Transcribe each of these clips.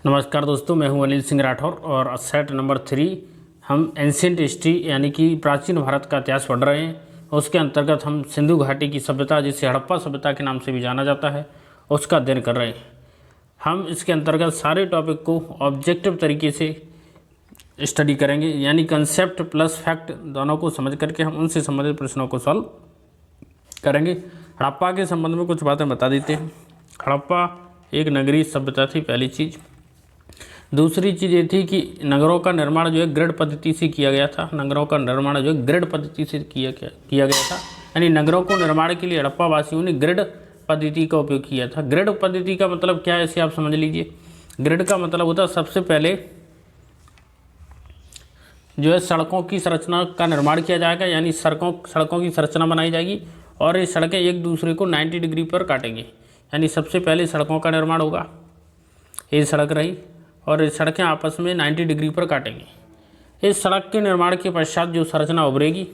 नमस्कार दोस्तों, मैं हूं अनिल सिंह राठौर और सेट नंबर 3 हम एंशिएंट हिस्ट्री यानी कि प्राचीन भारत का इतिहास पढ़ रहे हैं। उसके अंतर्गत हम सिंधु घाटी की सभ्यता, जिसे हड़प्पा सभ्यता के नाम से भी जाना जाता है, उसका अध्ययन कर रहे हैं। हम इसके अंतर्गत सारे टॉपिक को ऑब्जेक्टिव तरीके से स्टडी करेंगे, यानी कंसेप्ट प्लस फैक्ट दोनों को समझ करके हम उनसे संबंधित प्रश्नों को सॉल्व करेंगे। हड़प्पा के संबंध में कुछ बातें बता देते हैं। हड़प्पा एक नगरीय सभ्यता थी, पहली चीज़। दूसरी चीज़ ये थी कि नगरों का निर्माण जो है ग्रिड पद्धति से किया गया था। नगरों का निर्माण जो है ग्रिड पद्धति से किया गया था, यानी नगरों को निर्माण के लिए हड़प्पा वासियों ने ग्रिड पद्धति का उपयोग किया था। ग्रिड पद्धति का मतलब क्या है, इसे आप समझ लीजिए। ग्रिड का मतलब होता है सबसे पहले जो है सड़कों की संरचना का निर्माण किया जाएगा, यानी सड़कों की संरचना बनाई जाएगी और ये सड़कें एक दूसरे को 90 डिग्री पर काटेंगे। यानी सबसे पहले सड़कों का निर्माण होगा, ये सड़क रही और ये सड़कें आपस में 90 डिग्री पर काटेंगे। इस सड़क के निर्माण के पश्चात जो संरचना उभरेगी,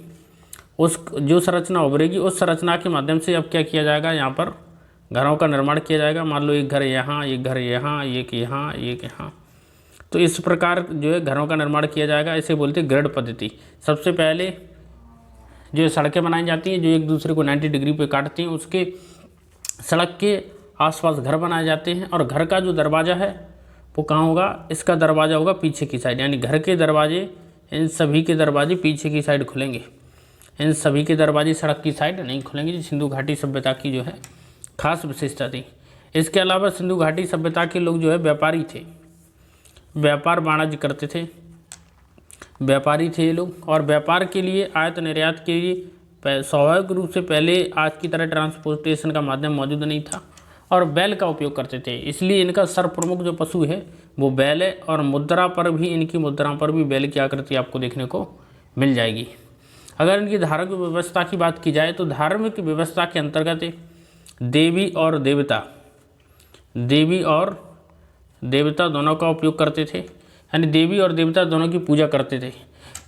उस संरचना के माध्यम से अब क्या किया जाएगा, यहाँ पर घरों का निर्माण किया जाएगा। मान लो एक घर यहाँ, एक घर यहाँ, एक यहाँ, एक यहाँ, तो इस प्रकार जो है घरों का निर्माण किया जाएगा। इसे बोलते हैं ग्रिड पद्धति। सबसे पहले जो सड़कें बनाई जाती हैं जो एक दूसरे को 90 डिग्री पे काटती हैं, उसके सड़क के आसपास घर बनाए जाते हैं और घर का जो दरवाज़ा है वो कहाँ होगा, इसका दरवाज़ा होगा पीछे की साइड, यानी घर के दरवाजे, इन सभी के दरवाजे पीछे की साइड खुलेंगे। इन सभी के दरवाजे सड़क की साइड नहीं खुलेंगे। जो सिंधु घाटी सभ्यता की जो है खास विशेषता थी। इसके अलावा सिंधु घाटी सभ्यता के लोग जो है व्यापारी थे, व्यापार वाणिज्य करते थे, व्यापारी थे ये लोग। और व्यापार के लिए, आयात निर्यात के लिए स्वाभाविक रूप से पहले आज की तरह ट्रांसपोर्टेशन का माध्यम मौजूद नहीं था और बैल का उपयोग करते थे। इसलिए इनका सर्वप्रमुख जो पशु है वो बैल है और मुद्रा पर भी, इनकी मुद्रा पर भी बैल की आकृति आपको देखने को मिल जाएगी। अगर इनकी धार्मिक व्यवस्था की बात की जाए तो धार्मिक व्यवस्था के अंतर्गत देवी और देवता दोनों का उपयोग करते थे, यानी देवी और देवता दोनों की पूजा करते थे।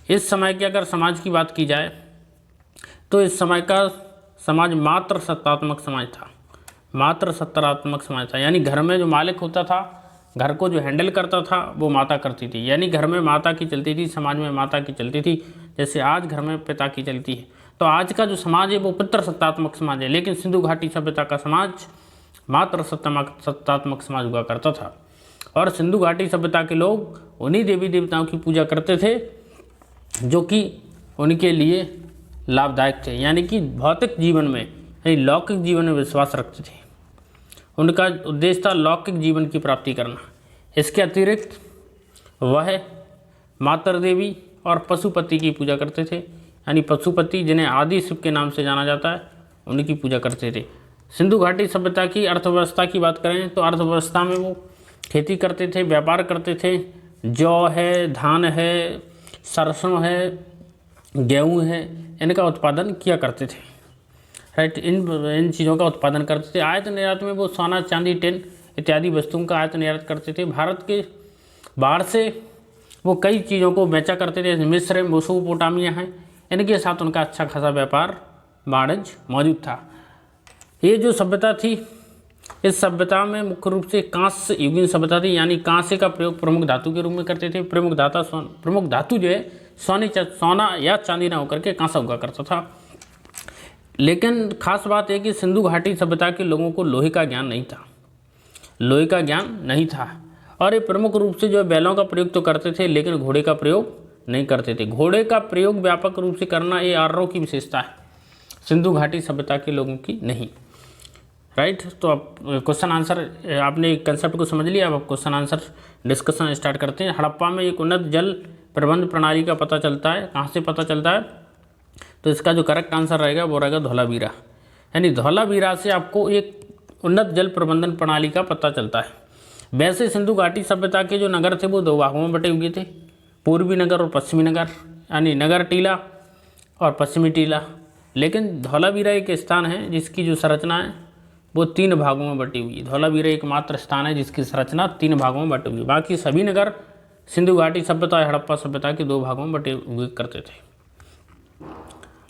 इस समय के अगर समाज की बात की जाए तो इस समय का समाज मात्र सत्तात्मक समाज था। यानी घर में जो मालिक होता था, घर को जो हैंडल करता था, वो माता करती थी। यानी घर में माता की चलती थी, समाज में माता की चलती थी। जैसे आज घर में पिता की चलती है, तो आज का जो समाज है वो पितृसत्तात्मक समाज है। लेकिन सिंधु घाटी सभ्यता का समाज मात्र सत्तात्मक समाज हुआ करता था और सिंधु घाटी सभ्यता के लोग उन्हीं देवी देवताओं की पूजा करते थे जो कि उनके लिए लाभदायक थे, यानी कि भौतिक जीवन में, यानी लौकिक जीवन में विश्वास रखते थे। उनका उद्देश्य था लौकिक जीवन की प्राप्ति करना। इसके अतिरिक्त वह मातर देवी और पशुपति की पूजा करते थे, यानी पशुपति जिन्हें आदि शिव के नाम से जाना जाता है, उनकी पूजा करते थे। सिंधु घाटी सभ्यता की अर्थव्यवस्था की बात करें तो अर्थव्यवस्था में वो खेती करते थे, व्यापार करते थे। जौ है, धान है, सरसों है, गेहूँ है, इनका उत्पादन किया करते थे। राइट, इन चीज़ों का उत्पादन करते थे। आयात निर्यात में वो सोना, चांदी, टिन इत्यादि वस्तुओं का आयात निर्यात करते थे। भारत के बाहर से वो कई चीज़ों को बेचा करते थे। मिस्र, मेसोपोटामिया है, इनके साथ उनका अच्छा खासा व्यापार वाणिज्य मौजूद था। ये जो सभ्यता थी, इस सभ्यता में मुख्य रूप से कांस्य युगीन सभ्यता थी, यानी कांस्य का प्रयोग प्रमुख धातु के रूप में करते थे। प्रमुख धातु जो है सोना या चांदी ना होकर के कांसा हुआ करता था। लेकिन खास बात है कि सिंधु घाटी सभ्यता के लोगों को लोहे का ज्ञान नहीं था और ये प्रमुख रूप से जो है बैलों का प्रयोग तो करते थे, लेकिन घोड़े का प्रयोग नहीं करते थे। घोड़े का प्रयोग व्यापक रूप से करना ये आर्यों की विशेषता है, सिंधु घाटी सभ्यता के लोगों की नहीं। राइट, तो अब क्वेश्चन आंसर, आपने कंसेप्ट को समझ लिया। अब क्वेश्चन आंसर डिस्कशन स्टार्ट करते हैं। हड़प्पा में एक उन्नत जल प्रबंध प्रणाली का पता चलता है। कहाँ से पता चलता है? तो इसका जो करेक्ट आंसर रहेगा वो रहेगा धौलावीरा, यानी धौलावीरा से आपको एक उन्नत जल प्रबंधन प्रणाली का पता चलता है। वैसे सिंधु घाटी सभ्यता के जो नगर थे वो दो भागों में बटे हुए थे, पूर्वी नगर और पश्चिमी नगर, यानी नगर टीला और पश्चिमी टीला। लेकिन धौलावीरा एक स्थान है जिसकी जो संरचना है वो 3 भागों में बटी हुई है। धौलावीरा एकमात्र स्थान है जिसकी संरचना 3 भागों में बटी हुई है। बाकी सभी नगर सिंधु घाटी सभ्यता और हड़प्पा सभ्यता के 2 भागों में बटे हुए करते थे।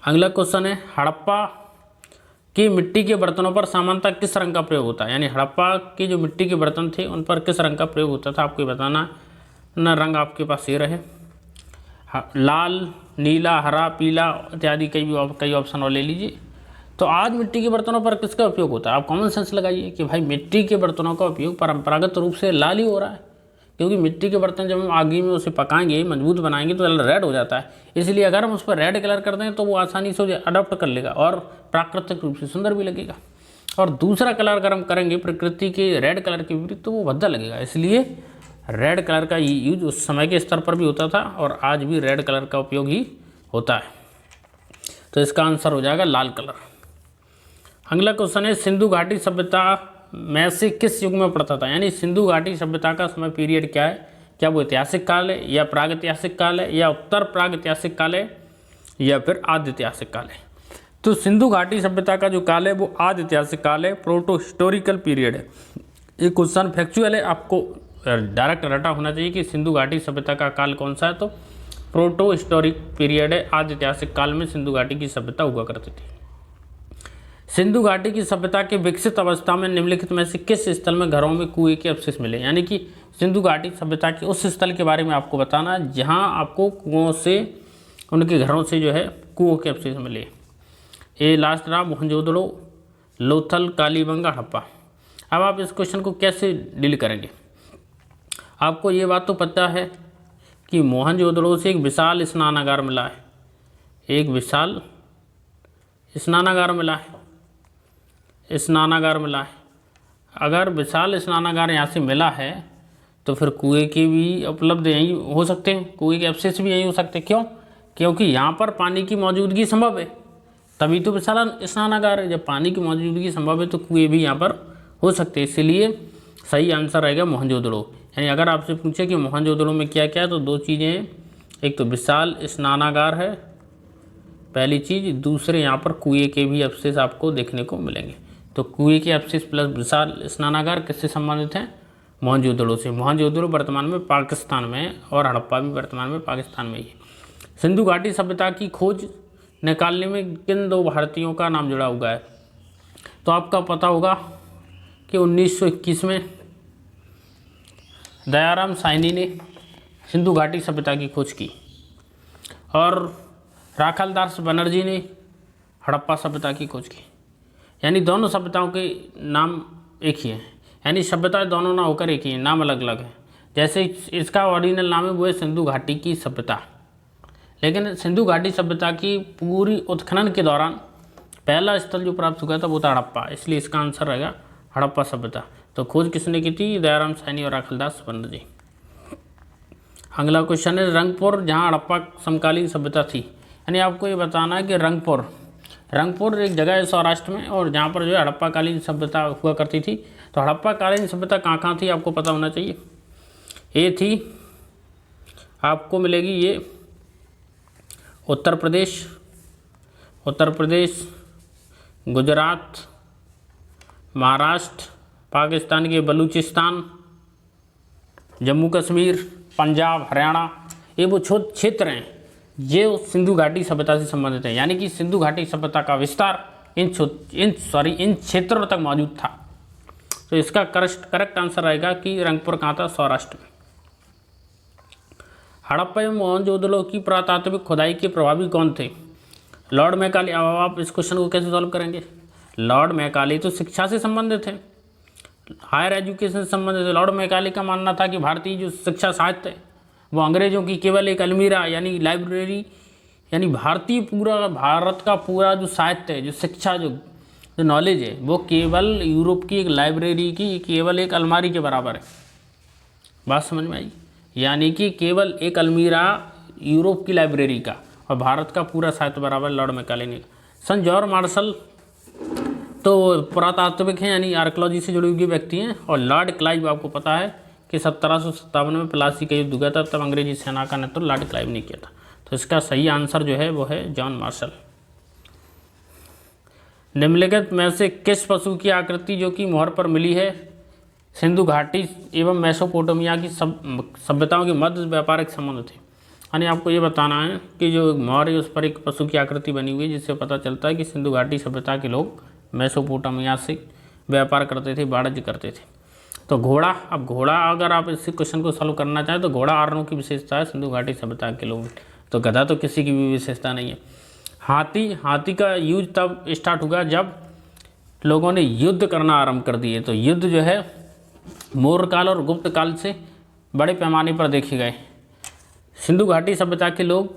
अगला क्वेश्चन है, हड़प्पा कि मिट्टी के बर्तनों पर सामान्यतः किस रंग का प्रयोग होता है, यानी हड़प्पा के जो मिट्टी के बर्तन थे उन पर किस रंग का प्रयोग होता था, आपको बताना ना। रंग आपके पास ये रहे, लाल, नीला, हरा, पीला इत्यादि कई ऑप्शन और ले लीजिए। तो आज मिट्टी के बर्तनों पर किसका उपयोग होता है, आप कॉमन सेंस लगाइए कि भाई मिट्टी के बर्तनों का उपयोग परंपरागत रूप से लाल ही हो रहा है, क्योंकि मिट्टी के बर्तन जब हम आगी में उसे पकाएंगे, मजबूत बनाएंगे तो रेड हो जाता है। इसलिए अगर हम उस पर रेड कलर कर दें तो वो आसानी से अडॉप्ट कर लेगा और प्राकृतिक रूप से सुंदर भी लगेगा। और दूसरा कलर अगर हम करेंगे प्रकृति के रेड कलर के विपरीत तो वो भद्दा लगेगा। इसलिए रेड कलर का यूज उस समय के स्तर पर भी होता था और आज भी रेड कलर का उपयोग ही होता है। तो इसका आंसर हो जाएगा लाल कलर। अगला क्वेश्चन है, सिंधु घाटी सभ्यता में से किस युग में पड़ता था, यानी सिंधु घाटी सभ्यता का समय पीरियड क्या है, क्या वो ऐतिहासिक काल है या प्रागैतिहासिक काल है या उत्तर प्रागैतिहासिक काल है या फिर आद्य ऐतिहासिक काल है। तो सिंधु घाटी सभ्यता का जो काल है वो आद्य ऐतिहासिक काल है, प्रोटो हिस्टोरिकल पीरियड है। ये क्वेश्चन फैक्चुअल है, आपको डायरेक्ट रटा होना चाहिए कि सिंधु घाटी सभ्यता का काल कौन सा है। तो प्रोटो हिस्टोरिक पीरियड है, आद्य ऐतिहासिक काल में सिंधु घाटी की सभ्यता हुआ करती थी। सिंधु घाटी की सभ्यता के विकसित अवस्था में निम्नलिखित में से किस स्थल में घरों में कुएं के अवशेष मिले, यानी कि सिंधु घाटी सभ्यता के उस स्थल के बारे में आपको बताना जहां आपको कुओं से, उनके घरों से जो है कुओं के अवशेष मिले। ये लास्ट रहा मोहनजोदड़ो, लोथल, कालीबंगा, हड़प्पा। अब आप इस क्वेश्चन को कैसे डील करेंगे, आपको ये बात तो पता है कि मोहनजोदड़ो से एक विशाल स्नानागार मिला है, एक विशाल स्नानागार मिला है, स्नानागार मिला है। अगर विशाल स्नानागार यहाँ से मिला है तो फिर कुएं के भी उपलब्ध यहीं हो सकते हैं, कुएं के अवशेष भी यहीं हो सकते हैं। क्यों? क्योंकि यहाँ पर पानी की मौजूदगी संभव है, तभी तो विशाल स्नानागार है। जब पानी की मौजूदगी संभव है तो कुएं भी यहाँ पर हो सकते हैं। इसलिए सही आंसर रहेगा मोहनजोदड़ो। यानी अगर आपसे पूछे कि मोहनजोदड़ो में क्या क्या है तो दो चीज़ें हैं, एक तो विशाल स्नानागार है पहली चीज़, दूसरे यहाँ पर कुएं के भी अवशेष आपको देखने को मिलेंगे। तो कुएं के अवशेष प्लस विशाल स्नानागार किससे संबंधित हैं, मोहनजोदड़ो से। मोहनजोदड़ो वर्तमान में पाकिस्तान में है और हड़प्पा भी वर्तमान में पाकिस्तान में ही है। सिंधु घाटी सभ्यता की खोज निकालने में किन दो भारतीयों का नाम जुड़ा हुआ है, तो आपका पता होगा कि 1921 में दयाराम साहनी ने सिंधु घाटी सभ्यता की खोज की और राखालदास बनर्जी ने हड़प्पा सभ्यता की खोज की। यानी दोनों सभ्यताओं के नाम एक ही हैं, यानी सभ्यता दोनों ना होकर एक ही हैं, नाम अलग अलग है। जैसे इसका ओरिजिनल नाम है वो है सिंधु घाटी की सभ्यता, लेकिन सिंधु घाटी सभ्यता की पूरी उत्खनन के दौरान पहला स्थल जो प्राप्त हुआ था वो था हड़प्पा, इसलिए इसका आंसर रहेगा हड़प्पा सभ्यता। तो खोज किसने की थी, दयाराम साहनी और राखालदास बनर्जी। अगला क्वेश्चन है, रंगपुर जहाँ हड़प्पा समकालीन सभ्यता थी, यानी आपको ये बताना है कि रंगपुर एक जगह है सौराष्ट्र में और जहाँ पर जो है हड़प्पा कालीन सभ्यता हुआ करती थी। तो हड़प्पा कालीन सभ्यता कहाँ थी आपको पता होना चाहिए। ये थी आपको मिलेगी ये उत्तर प्रदेश, गुजरात, महाराष्ट्र, पाकिस्तान के बलूचिस्तान, जम्मू कश्मीर, पंजाब, हरियाणा, ये वो क्षेत्र हैं ये सिंधु घाटी सभ्यता से संबंधित है। यानी कि सिंधु घाटी सभ्यता का विस्तार इन क्षेत्रों तक मौजूद था। तो इसका करेक्ट आंसर रहेगा कि रंगपुर कहाँ था, सौराष्ट्र में। हड़प्पा एवं मोहनजोदड़ो की पुरातात्विक खुदाई के प्रभावी कौन थे, लॉर्ड मैकाले। अब आप इस क्वेश्चन को कैसे सॉल्व करेंगे, लॉर्ड मैकाले तो शिक्षा से संबंधित है, हायर एजुकेशन से संबंधित है। लॉर्ड मैकाले का मानना था कि भारतीय जो शिक्षा साहित्य है वो अंग्रेज़ों की केवल एक अलमीरा यानी लाइब्रेरी, यानी भारत का पूरा जो साहित्य है, जो शिक्षा, जो नॉलेज है वो केवल यूरोप की एक लाइब्रेरी की केवल एक अलमारी के बराबर है। बात समझ में आई, यानी कि केवल एक अलमीरा यूरोप की लाइब्रेरी का और भारत का पूरा साहित्य बराबर लॉर्ड मैकाले ने। सन जॉर्ज मार्शल तो पुरातात्विक हैं यानी आर्कोलॉजी से जुड़े हुए व्यक्ति हैं। और लॉर्ड क्लाइव आपको पता है कि 1757 में प्लासी का युद्ध हुआ था, तब अंग्रेजी सेना का नेतृत्व लॉर्ड क्लाइव ने किया था। तो इसका सही आंसर जो है वो है जॉन मार्शल। निम्नलिखित में से किस पशु की आकृति जो कि मोहर पर मिली है सिंधु घाटी एवं मेसोपोटामिया की सभ्यताओं के मध्य व्यापारिक संबंध थे। यानी आपको ये बताना है कि जो मोहर है उस पर एक पशु की आकृति बनी हुई है, जिससे पता चलता है कि सिंधु घाटी सभ्यता के लोग मेसोपोटामिया से व्यापार करते थे, वाणिज्य करते थे। तो घोड़ा, अब घोड़ा अगर आप इस क्वेश्चन को सॉल्व करना चाहें तो घोड़ा आर्यों की विशेषता है सिंधु घाटी सभ्यता के लोग, तो गधा तो किसी की भी विशेषता नहीं है। हाथी, हाथी का यूज तब स्टार्ट हुआ जब लोगों ने युद्ध करना आरंभ कर दिए। तो युद्ध जो है मौर्य काल और गुप्त काल से बड़े पैमाने पर देखे गए। सिंधु घाटी सभ्यता के लोग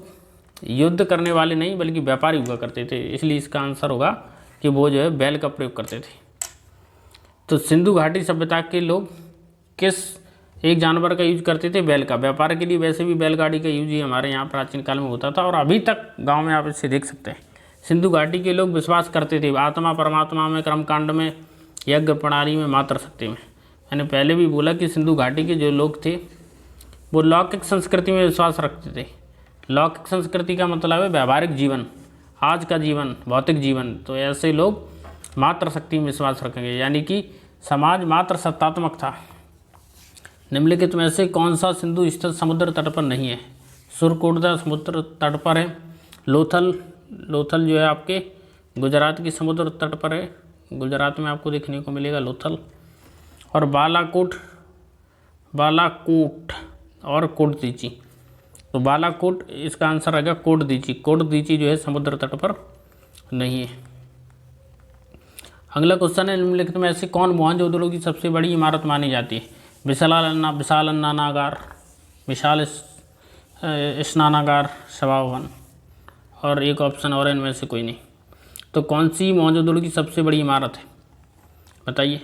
युद्ध करने वाले नहीं बल्कि व्यापारी हुआ करते थे, इसलिए इसका आंसर होगा कि वो जो है बैल का प्रयोग करते थे। तो सिंधु घाटी सभ्यता के लोग किस एक जानवर का यूज करते थे? बैल का। व्यापार के लिए वैसे भी बैलगाड़ी का यूज ही हमारे यहाँ प्राचीन काल में होता था और अभी तक गांव में आप इसे देख सकते हैं। सिंधु घाटी के लोग विश्वास करते थे आत्मा परमात्मा में, कर्मकांड में, यज्ञ प्रणाली में, मातृ शक्ति में। मैंने पहले भी बोला कि सिंधु घाटी के जो लोग थे वो लौकिक संस्कृति में विश्वास रखते थे। लौकिक संस्कृति का मतलब है व्यावहारिक जीवन, आज का जीवन, भौतिक जीवन। तो ऐसे लोग मातृ शक्ति में विश्वास रखेंगे, यानी कि समाज मात्र सत्तात्मक था। निम्नलिखित में से कौन सा सिंधु स्थित समुद्र तट पर नहीं है? सुरकोटदा समुद्र तट पर है। लोथल, लोथल जो है आपके गुजरात की समुद्र तट पर है, गुजरात में आपको देखने को मिलेगा लोथल। और बालाकोट, बालाकोट और कोटदीची। तो बालाकोट इसका आंसर रहेगा कोटदीची। कोटदीची जो है समुद्र तट पर नहीं है। अगला क्वेश्चन है निम्नलिखित में ऐसे कौन मोहनजोदड़ो की सबसे बड़ी इमारत मानी जाती है? विशाल अन्नागार, विशाल स्नानागार, सभा भवन, और एक ऑप्शन और इनमें से कोई नहीं। तो कौन सी मोहनजोदड़ो की सबसे बड़ी इमारत है बताइए?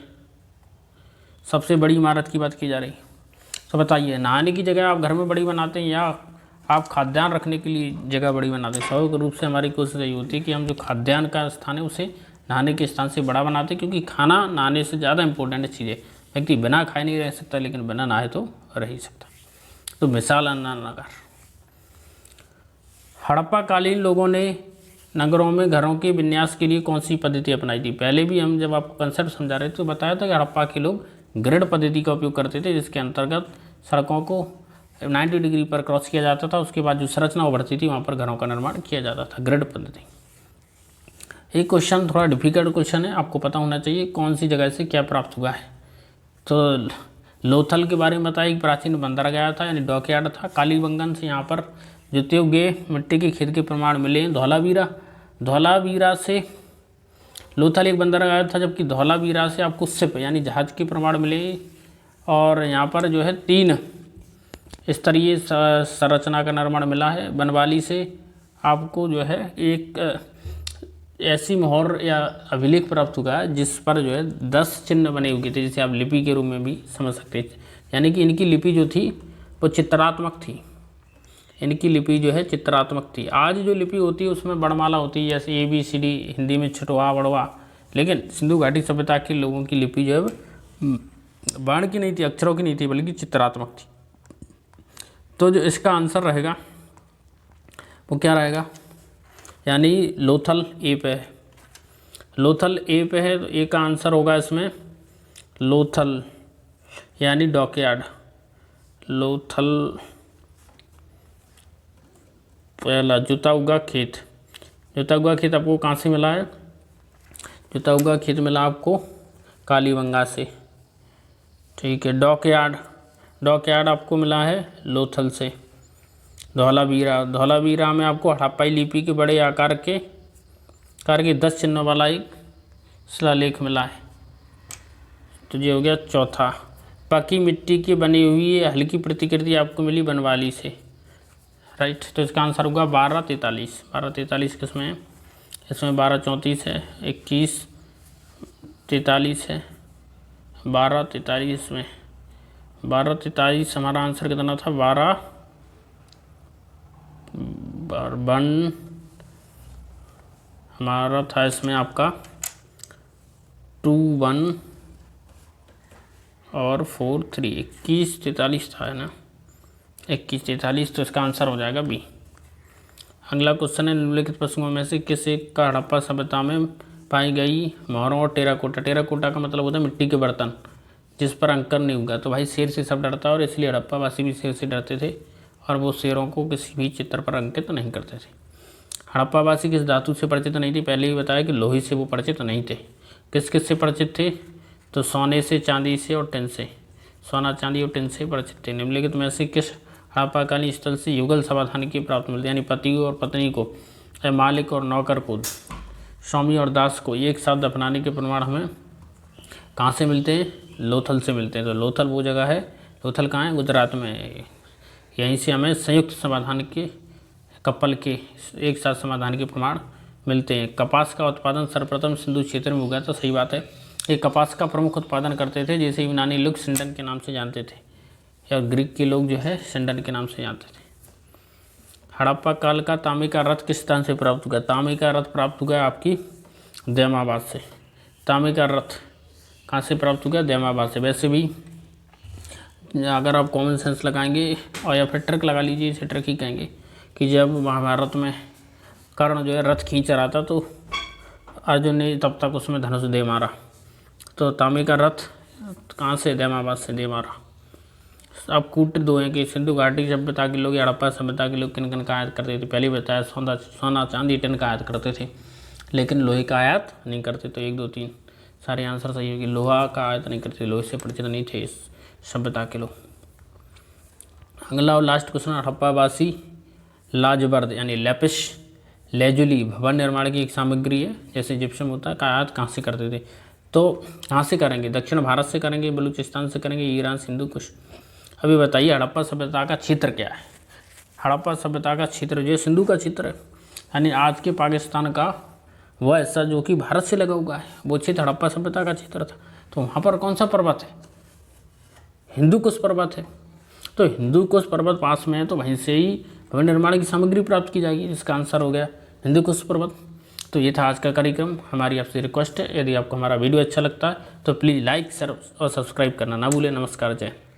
सबसे बड़ी इमारत की बात की जा रही है, तो बताइए। नहाने की जगह आप घर में बड़ी बनाते हैं या आप खाद्यान्न रखने के लिए जगह बड़ी बनाते हैं? स्वाभाविक रूप से हमारी कोशिश यही होती है कि हम जो खाद्यान्न का स्थान है उसे नहाने के स्थान से बड़ा बनाते हैं, क्योंकि खाना नहाने से ज़्यादा इंपॉर्टेंट चीज़ है। व्यक्ति बिना खाए नहीं रह सकता, लेकिन बिना नहाए तो रह ही सकता। तो विशाल अन्नागार। हड़प्पाकालीन लोगों ने नगरों में घरों के विन्यास के लिए कौन सी पद्धति अपनाई थी? पहले भी हम जब आपको कंसेप्ट समझा रहे थे तो बताया था कि हड़प्पा के लोग ग्रिड पद्धति का उपयोग करते थे, जिसके अंतर्गत सड़कों को 90 डिग्री पर क्रॉस किया जाता था। उसके बाद जो संरचना उभरती थी वहाँ पर घरों का निर्माण किया जाता था, ग्रिड पद्धति। एक क्वेश्चन थोड़ा डिफिकल्ट क्वेश्चन है, आपको पता होना चाहिए कौन सी जगह से क्या प्राप्त हुआ है। तो लोथल के बारे में बताया कि प्राचीन बंदरगाह था, यानी डॉकयार्ड था। कालीबंगन से यहाँ पर जो गे मिट्टी के खेत के प्रमाण मिले हैं। धौलावीरा, धौलावीरा से लोथल एक बंदरगाह था, जबकि धौलावीरा से आपको शिप यानी जहाज के प्रमाण मिले। और यहाँ पर जो है 3 स्तरीय संरचना का निर्माण मिला है। बनवाली से आपको जो है एक ऐसी मोहर या अभिलेख प्राप्त हुआ है जिस पर जो है 10 चिन्ह बने हुए थे, जिसे आप लिपि के रूप में भी समझ सकते हैं। यानी कि इनकी लिपि जो थी वो चित्रात्मक थी, इनकी लिपि जो है चित्रात्मक थी। आज जो लिपि होती है उसमें वर्णमाला होती है, जैसे ABCD हिंदी में छठवा बड़वा, लेकिन सिंधु घाटी सभ्यता के लोगों की लिपि जो है वर्ण की नहीं थी, अक्षरों की नहीं थी, बल्कि चित्रात्मक थी। तो जो इसका आंसर रहेगा वो क्या रहेगा? यानी लोथल ए पे है, लोथल ए पे है। तो ए का आंसर होगा इसमें लोथल यानी डॉकयार्ड। लोथल पहला। जुता हुआ खेत, जुता हुआ खेत आपको कहाँ से मिला है? जुता हुआ खेत मिला आपको कालीबंगा से, ठीक है। डॉकयार्ड, डॉकयार्ड आपको मिला है लोथल से। धौलावीरा, धौलावीरा में आपको हड़प्पाई लिपि के बड़े आकार के 10 चिन्हों वाला एक शिलालेख मिला है। तो ये हो गया चौथा। पक्की मिट्टी की बनी हुई हल्की प्रतिकृति आपको मिली बनवाली से, राइट। तो इसका आंसर होगा 1243। 1243 किसमें है? इसमें 1234 है, 2143 है, 1243 में 1243 हमारा आंसर कितना था? 12 1 हमारा था इसमें आपका 2 1 और 4 3, 2143 था, है ना? 2143। तो इसका आंसर हो जाएगा बी। अगला क्वेश्चन है निम्नलिखित पशुओं में से किस एक का हड़प्पा सभ्यता में पाई गई मोहरों और टेराकोटा? टेराकोटा का मतलब होता है मिट्टी के बर्तन जिस पर अंकर नहीं होगा। तो भाई शेर से सब डरता है और इसलिए हड़प्पा वासी भी शेर से डरते थे और वो शेरों को किसी भी चित्र पर अंकित नहीं करते थे। हड़प्पा वासी किस धातु से परिचित नहीं थे? पहले ही बताया कि लोहे से वो परिचित नहीं थे। किस किस से परिचित थे? तो सोने से, चांदी से और टिन से। सोना, चांदी और टिन से परिचित थे। निम्नलिखित में से किस हड़प्पाकालीन स्थल से युगल समाधान की प्राप्त मिलती है? यानी पति और पत्नी को, मालिक और नौकर को, स्वामी और दास को एक साथ दफनाने के प्रमाण हमें कहाँ से मिलते हैं? लोथल से मिलते हैं। तो लोथल वो जगह है, लोथल कहाँ है? गुजरात में है। यहीं से हमें संयुक्त समाधान के, कपल के एक साथ समाधान के प्रमाण मिलते हैं। कपास का उत्पादन सर्वप्रथम सिंधु क्षेत्र में हुआ था। सही बात है। ये कपास का प्रमुख उत्पादन करते थे, जिसे यूनानी लोग सिंडन के नाम से जानते थे, या ग्रीक के लोग जो है सिंडन के नाम से जानते थे। हड़प्पा काल का तांबे का रथ किस स्थान से प्राप्त हुआ? तांबे का रथ प्राप्त हुआ आपकी दैमाबाद से। तांबे का रथ कहाँ से प्राप्त हुआ? दैमाबाद से। वैसे भी अगर आप कॉमन सेंस लगाएंगे और या फिर ट्रिक लगा लीजिए, इसे ट्रिक ही कहेंगे, कि जब महाभारत में कर्ण जो है रथ खींच रहा था तो अर्जुन ने तब तक उसमें धनुष दे मारा। तो तांबे का रथ कहाँ से? दैमाबाद से दे मारा। अब कूट दो हैं कि सिंधु घाटी सभ्यता के लोग या हड़प्पा सभ्यता के लोग किन किन का आयात करते थे? पहले बताया सोना, चांदी, टिन का आयात करते थे, लेकिन लोहे का आयात नहीं करते। तो 1 2 3 सारे आंसर सही होगी। लोहा का आयात नहीं करते, लोहे से परिचित नहीं थे इस सभ्यता के लोग। अगला और लास्ट क्वेश्चन, हड़प्पावासी लाजवर्द यानी लैपिस लेजुली भवन निर्माण की एक सामग्री है, जैसे जिप्सम होता है, का आयात कहाँ से करते थे? तो कहाँ से करेंगे? दक्षिण भारत से करेंगे, बलूचिस्तान से करेंगे, ईरान, सिंधु कुश। अभी बताइए हड़प्पा सभ्यता का क्षेत्र क्या है? हड़प्पा सभ्यता का क्षेत्र जो सिंधु का क्षेत्र है, यानी आज के पाकिस्तान का वह हिस्सा जो कि भारत से लगा हुआ है, वो क्षेत्र हड़प्पा सभ्यता का क्षेत्र था। तो वहाँ पर कौन सा पर्वत है? हिंदू कुश पर्वत है। तो हिंदू कुश पर्वत पास में है, तो वहीं से ही भवन निर्माण की सामग्री प्राप्त की जाएगी। इसका आंसर हो गया हिंदू कुश पर्वत। तो ये था आज का कार्यक्रम। हमारी आपसे रिक्वेस्ट है, यदि आपको हमारा वीडियो अच्छा लगता है तो प्लीज़ लाइक, शेयर और सब्सक्राइब करना ना भूलें। नमस्कार, जय।